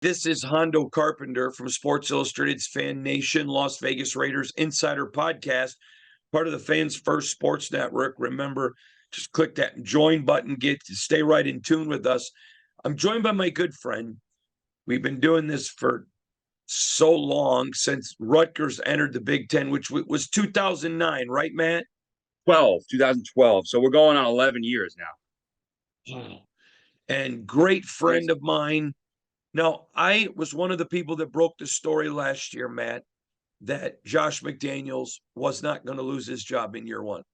This is Hondo Carpenter from Sports Illustrated's Fan Nation, Las Vegas Raiders Insider Podcast, part of the Fans First Sports Network. Remember, just click that join button, stay right in tune with us. I'm joined by my good friend. We've been doing this for so long since Rutgers entered the Big Ten, which was 2009, right, Matt? 2012. So we're going on 11 years now. And great friend Crazy. of mine. Now, I was one of the people that broke the story last year, Matt, that Josh McDaniels was not going to lose his job in year one.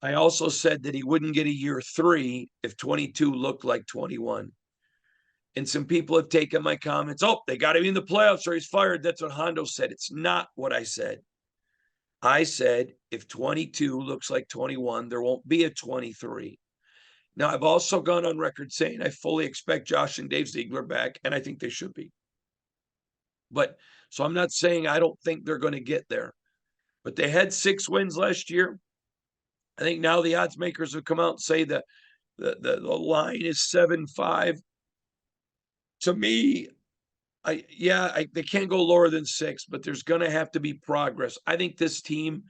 I also said that he wouldn't get a year three if 22 looked like 21. And some people have taken my comments, oh, they got to be in the playoffs or he's fired. That's what Hondo said. It's not what I said. I said if 22 looks like 21, there won't be a 23. Now, I've also gone on record saying I fully expect Josh and Dave Ziegler back, and I think they should be. But so I'm not saying I don't think they're going to get there. But they had 6 wins last year. I think now the odds makers have come out and say that the line is 7-5. To me, they can't go lower than 6, but there's going to have to be progress. I think this team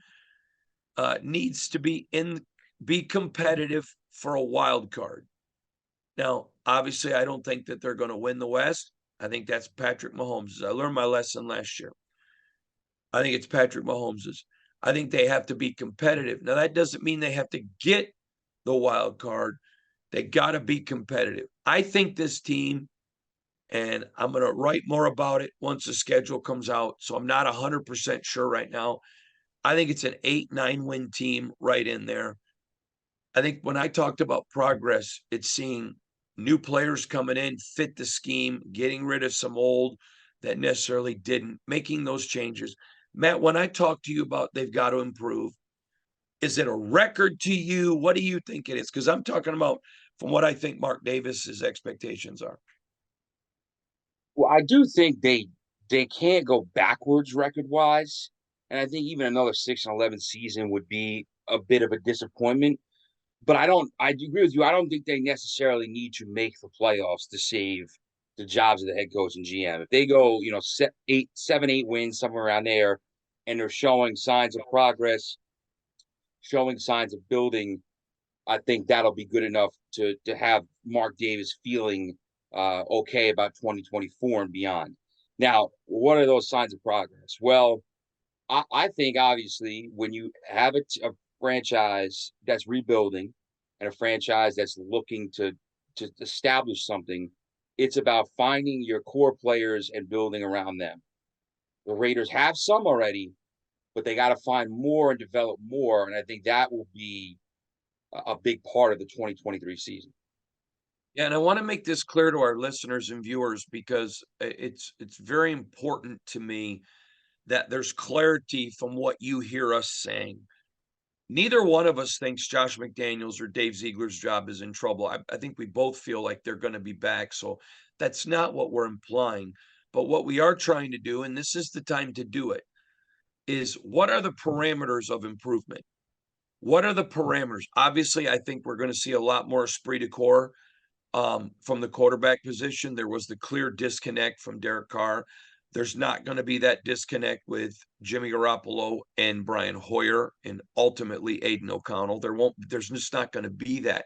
needs to be competitive for a wild card. Now, obviously, I don't think that they're going to win the West. I think that's Patrick Mahomes'. I learned my lesson last year. I think it's Patrick Mahomes's. I think they have to be competitive. Now, that doesn't mean they have to get the wild card. They got to be competitive. I think this team, and I'm going to write more about it once the schedule comes out. So I'm not 100% sure right now. I think it's an 8-9 win team right in there. I think when I talked about progress, it's seeing new players coming in, fit the scheme, getting rid of some old that necessarily didn't, making those changes. Matt, when I talk to you about they've got to improve, is it a record to you? What do you think it is? Because I'm talking about from what I think Mark Davis's expectations are. Well, I do think they can't go backwards record wise, and I think even another 6-11 season would be a bit of a disappointment. But I don't. I agree with you. I don't think they necessarily need to make the playoffs to save the jobs of the head coach and GM. If they go, 7, 8 wins somewhere around there, and they're showing signs of progress, showing signs of building, I think that'll be good enough to have Mark Davis feeling okay about 2024 and beyond. Now, what are those signs of progress? Well, I think obviously when you have a franchise that's rebuilding and a franchise that's looking to establish something, it's about finding your core players and building around them. The Raiders have some already, but they got to find more and develop more, and I think that will be a big part of the 2023 season. Yeah, and I want to make this clear to our listeners and viewers because it's very important to me that there's clarity from what you hear us saying. Neither one of us thinks Josh McDaniels or Dave Ziegler's job is in trouble. I think we both feel like they're going to be back. So that's not what we're implying. But what we are trying to do, and this is the time to do it, is what are the parameters of improvement? What are the parameters? Obviously, I think we're going to see a lot more esprit de corps from the quarterback position. There was the clear disconnect from Derek Carr. There's not going to be that disconnect with Jimmy Garoppolo and Brian Hoyer and ultimately Aiden O'Connell. There's just not going to be that.